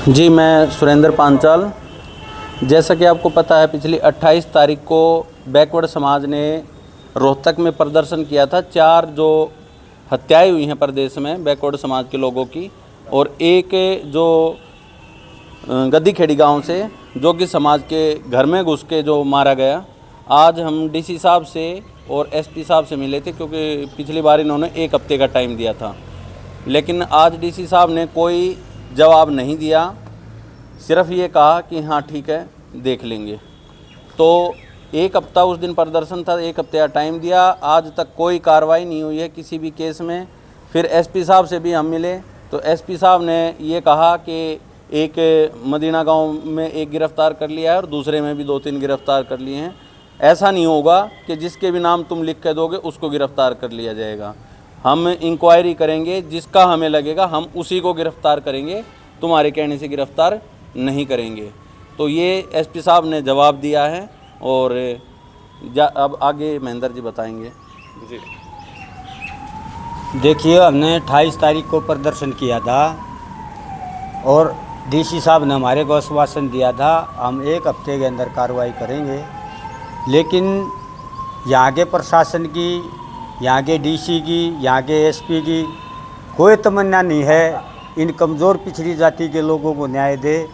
जी, मैं सुरेंद्र पांचाल। जैसा कि आपको पता है, पिछली 28 तारीख को बैकवर्ड समाज ने रोहतक में प्रदर्शन किया था। 4 जो हत्याएं हुई हैं प्रदेश में बैकवर्ड समाज के लोगों की, और एक जो गद्दीखेड़ी गांव से जो कि समाज के घर में घुस के जो मारा गया। आज हम डीसी साहब से और एसपी साहब से मिले थे, क्योंकि पिछली बार इन्होंने 1 हफ्ते का टाइम दिया था, लेकिन आज डीसी साहब ने कोई जवाब नहीं दिया। सिर्फ ये कहा कि हाँ ठीक है, देख लेंगे। तो 1 हफ्ता उस दिन प्रदर्शन था, 1 हफ्ते का टाइम दिया, आज तक कोई कार्रवाई नहीं हुई है किसी भी केस में। फिर एसपी साहब से भी हम मिले तो एसपी साहब ने ये कहा कि एक मदीना गांव में 1 गिरफ्तार कर लिया है और दूसरे में भी 2-3 गिरफ्तार कर लिए हैं। ऐसा नहीं होगा कि जिसके भी नाम तुम लिख के दोगे उसको गिरफ्तार कर लिया जाएगा। हम इंक्वायरी करेंगे, जिसका हमें लगेगा हम उसी को गिरफ्तार करेंगे, तुम्हारे कहने से गिरफ्तार नहीं करेंगे। तो ये एसपी साहब ने जवाब दिया है। और अब आगे महेंद्र जी बताएंगे। जी देखिए, हमने 28 तारीख को प्रदर्शन किया था और डीसी साहब ने हमारे को आश्वासन दिया था हम 1 हफ्ते के अंदर कार्रवाई करेंगे। लेकिन यहाँ के प्रशासन की, यहाँ के डीसी की, यहाँ के एसपी की कोई तमन्ना नहीं है इन कमज़ोर पिछड़ी जाति के लोगों को न्याय दे।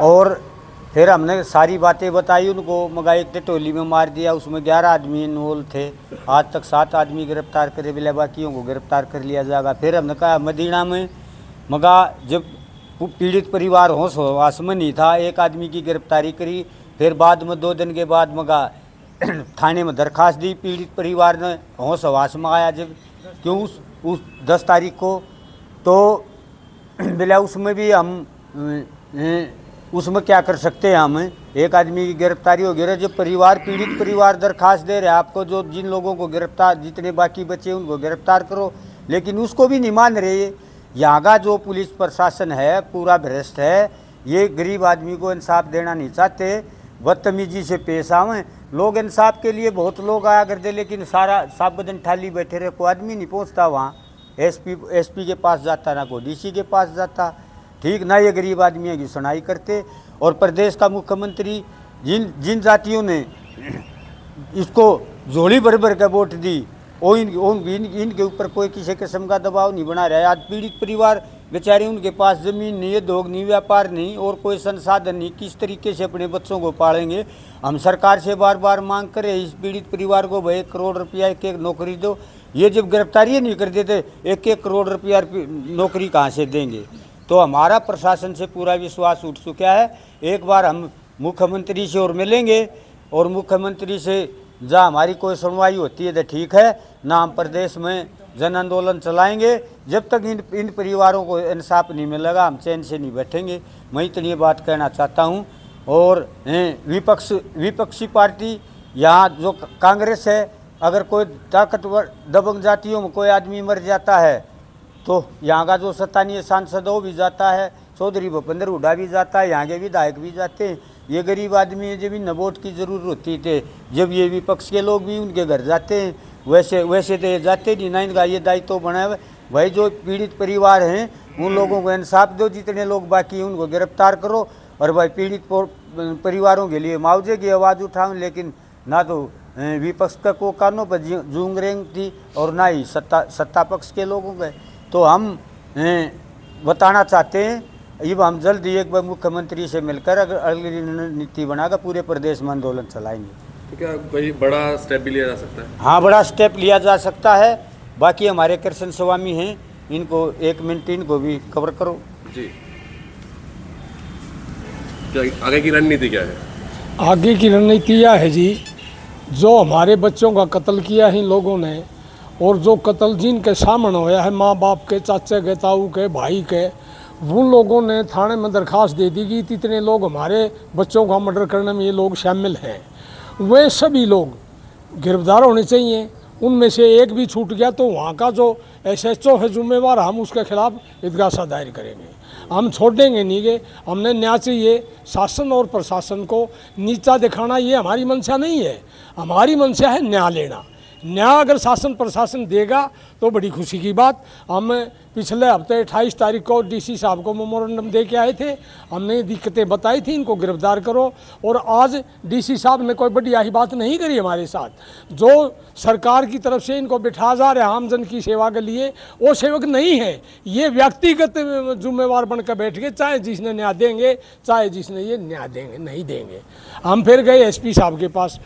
और फिर हमने सारी बातें बताई उनको, मगर एक टोली में मार दिया, उसमें 11 आदमी इन्वॉल्व थे। आज तक 7 आदमी गिरफ्तार करे, बिला बाकियों को गिरफ्तार कर लिया जाएगा। फिर हमने कहा मदीना में, मगर जब पीड़ित परिवार होश हवास में नहीं था, 1 आदमी की गिरफ्तारी करी। फिर बाद में 2 दिन के बाद मगर थाने में दरखास्त दी, पीड़ित परिवार ने होश हवास में आया जब, क्यों उस 10 तारीख को, तो बिला उसमें भी हम उसमें क्या कर सकते हैं। हम 1 आदमी की गिरफ्तारी हो गई। जब परिवार, पीड़ित परिवार दरखास्त दे रहे हैं आपको, जो जिन लोगों को गिरफ्तार, जितने बाकी बचे उनको गिरफ्तार करो, लेकिन उसको भी नहीं मान रहे। यहाँ का जो पुलिस प्रशासन है पूरा भ्रष्ट है। ये गरीब आदमी को इंसाफ देना नहीं चाहते, बदतमीजी से पेश आवें। लोग इंसाफ के लिए बहुत लोग आया करते, लेकिन सारा साफ बदन ठाली बैठे रहे, कोई आदमी नहीं पहुँचता वहाँ। एसपी के पास जाता, ना कोई डीसी के पास जाता, ठीक ना ये गरीब आदमी की सुनाई करते। और प्रदेश का मुख्यमंत्री जिन जातियों ने इसको झोली भर भर के वोट दी, वो इनके ऊपर कोई किसी किस्म का दबाव नहीं बना रहा है। आज पीड़ित परिवार बेचारे, उनके पास ज़मीन नहीं है, उद्योग नहीं, व्यापार नहीं और कोई संसाधन नहीं, किस तरीके से अपने बच्चों को पालेंगे। हम सरकार से बार बार मांग करें इस पीड़ित परिवार को भाई 1 करोड़ रुपया एक नौकरी दो। ये जब गिरफ्तारी नहीं कर देते, 1 करोड़ रुपया नौकरी कहाँ से देंगे। तो हमारा प्रशासन से पूरा विश्वास उठ चुका है। एक बार हम मुख्यमंत्री से और मिलेंगे, और मुख्यमंत्री से जहाँ हमारी कोई सुनवाई होती है तो ठीक है, ना हम प्रदेश में जन आंदोलन चलाएंगे। जब तक इन परिवारों को इंसाफ नहीं मिलेगा हम चैन से नहीं बैठेंगे। मैं इतनी बात कहना चाहता हूँ। और विपक्षी पार्टी यहाँ जो कांग्रेस है, अगर कोई ताकतवर दबंग जातियों में कोई आदमी मर जाता है तो यहाँ का जो स्थानीय सांसद हो भी जाता है, चौधरी भूपेंद्र हुड्डा भी जाता है, यहाँ के विधायक भी जाते हैं। ये गरीब आदमी है, जब इन वोट की ज़रूरत होती थे, जब ये विपक्ष के लोग भी उनके घर जाते हैं, वैसे तो ये जाते नहीं ना। इनका ये दायित्व तो बना है भाई, जो पीड़ित परिवार हैं उन लोगों को इंसाफ दो, जितने लोग बाकी हैं उनको गिरफ्तार करो, और भाई पीड़ित परिवारों के लिए मुआवजे की आवाज़ उठाओ। लेकिन ना तो विपक्ष का को कानों पर जूंग रेंग थी और ना ही सत्ता पक्ष के लोगों के। तो हम बताना चाहते हैं, अब हम जल्द ही एक बार मुख्यमंत्री से मिलकर अगर अगली नीति बनाकर पूरे प्रदेश में आंदोलन चलाएंगे। तो क्या कोई बड़ा स्टेप भी लिया जा सकता है? हाँ, बड़ा स्टेप लिया जा सकता है। बाकी हमारे कृष्ण स्वामी हैं, इनको 1 मिनट इनको भी कवर करो। जी, क्या आगे की रणनीति क्या है? आगे की रणनीति यह है जी, जो हमारे बच्चों का कत्ल किया है इन लोगों ने, और जो कत्ल जिनके सामने होया है, माँ बाप के, चाचे के, ताऊ के, भाई के, वो लोगों ने थाने में दरखास्त दे दी कि इतने लोग हमारे बच्चों का मर्डर करने में ये लोग शामिल हैं। वे सभी लोग गिरफ्तार होने चाहिए। उनमें से एक भी छूट गया तो वहाँ का जो SHO है जिम्मेवार, हम उसके खिलाफ इत्गासा दायर करेंगे। हम छोड़ेंगे नहीं कि हमने न्याय चाहिए। शासन और प्रशासन को नीचा दिखाना ये हमारी मंशा नहीं है। हमारी मंशा है न्याय लेना। न्याय अगर शासन प्रशासन देगा तो बड़ी खुशी की बात। हम पिछले हफ्ते 28 तारीख को डीसी साहब को मेमोरेंडम दे के आए थे, हमने दिक्कतें बताई थी, इनको गिरफ्तार करो। और आज डीसी साहब ने कोई बड़ी यही बात नहीं करी हमारे साथ, जो सरकार की तरफ से इनको बिठा जा रहे आमजन की सेवा के लिए, वो सेवक नहीं है, ये व्यक्तिगत जिम्मेवार बनकर बैठ गए, चाहे जिसने न्याय देंगे चाहे जिसने ये न्याय देंगे नहीं देंगे। हम फिर गए एसपी साहब के पास,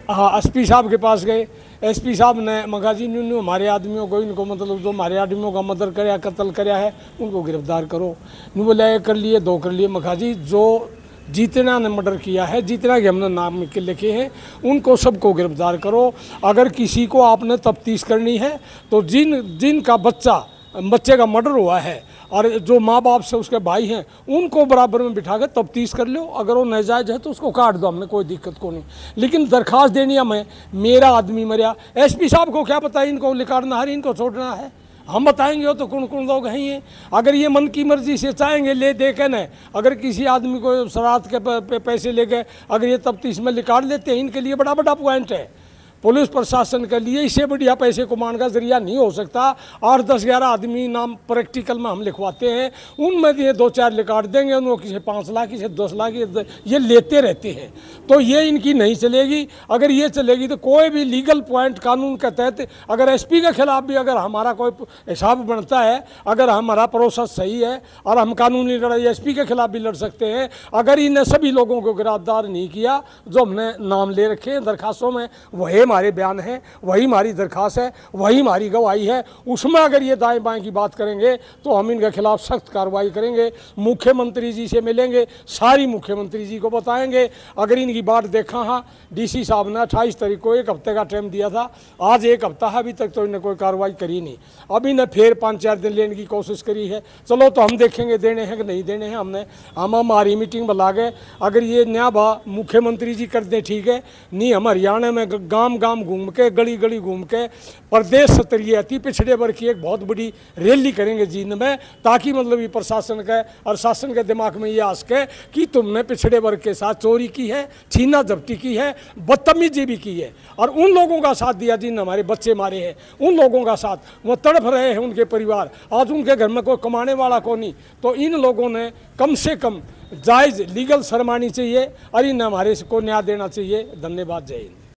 हाँ एसपी साहब के पास गए। एसपी साहब ने मगा जी न्यू हमारे आदमियों को, इनको मतलब जो हमारे आदमियों का मर्डर कराया कत्ल कराया है उनको गिरफ्तार करो। न्यू बोला एक कर लिए, दो कर लिए। मगा जी जो जितना ने मर्डर किया है, जितना कि हमने नाम लिखे हैं, उनको सबको गिरफ्तार करो। अगर किसी को आपने तफ्तीश करनी है तो जिनका बच्चे का मर्डर हुआ है और जो माँ बाप से उसके भाई हैं उनको बराबर में बिठा कर तफ्तीश कर लो। अगर वो नाजायज है तो उसको काट दो, हमने कोई दिक्कत को नहीं। लेकिन दरख्वास्त देनी है हमें, मेरा आदमी मरिया, एसपी साहब को क्या पता इनको लिकाड़ना है इनको छोड़ना है, हम बताएंगे तो कौन लोग हैं। अगर ये मन की मर्जी से चाहेंगे ले दे के न, अगर किसी आदमी को शरारत के पैसे ले गए अगर ये तफ्तीश में लिकाड़ लेते हैं, इनके लिए बड़ा पॉइंट है। पुलिस प्रशासन के लिए इससे बढ़िया पैसे कमाने का जरिया नहीं हो सकता। 8, 10, 11 आदमी नाम प्रैक्टिकल में हम लिखवाते हैं, उनमें ये 2-4 रिकॉर्ड देंगे, उनको किसी 5 लाख किसी 10 लाख ये लेते रहते हैं। तो ये इनकी नहीं चलेगी। अगर ये चलेगी तो कोई भी लीगल पॉइंट कानून के तहत अगर एसपी के खिलाफ भी अगर हमारा कोई हिसाब बनता है, अगर हमारा प्रोसेस सही है और हम कानूनी लड़ाई एसपी के खिलाफ भी लड़ सकते हैं। अगर इन्हें सभी लोगों को गिरफ्तार नहीं किया जो हमने नाम ले रखे हैं दरखास्तों में, वही हमारे बयान है, वही हमारी दरखास्त है, वही हमारी गवाही है, उसमें अगर ये दाएं बाएं की बात करेंगे तो हम इनके खिलाफ सख्त कार्रवाई करेंगे। मुख्यमंत्री जी से मिलेंगे, सारी मुख्यमंत्री जी को बताएंगे। अगर इनकी बात देखा, हाँ डीसी साहब ने 28 तारीख को 1 हफ्ते का टाइम दिया था, आज 1 हफ्ता है, अभी तक तो इन्हें कोई कार्रवाई करी नहीं। अभी इन्हें फिर 5-4 दिन लेने की कोशिश करी है। चलो तो हम देखेंगे देने हैं कि नहीं देने हैं। हम हमारी मीटिंग बुला गए, अगर ये न्याय मुख्यमंत्री जी कर दें ठीक है, नहीं हम हरियाणा में गांव घूम के गली गली घूम के प्रदेश स्तरीय अति पिछड़े वर्ग की एक बहुत बड़ी रैली करेंगे जींद में, ताकि मतलब ये प्रशासन का और शासन के दिमाग में ये आ सके कि तुमने पिछड़े वर्ग के साथ चोरी की है, छीना जब्ती की है, बदतमीजी भी की है, और उन लोगों का साथ दिया जिन हमारे बच्चे मारे हैं, उन लोगों का साथ वो तड़प रहे हैं उनके परिवार, आज उनके घर में कोई कमाने वाला को नहीं। तो इन लोगों ने कम से कम जायज़ लीगल शर्मानी चाहिए और इन हमारे को न्याय देना चाहिए। धन्यवाद, जय हिंद।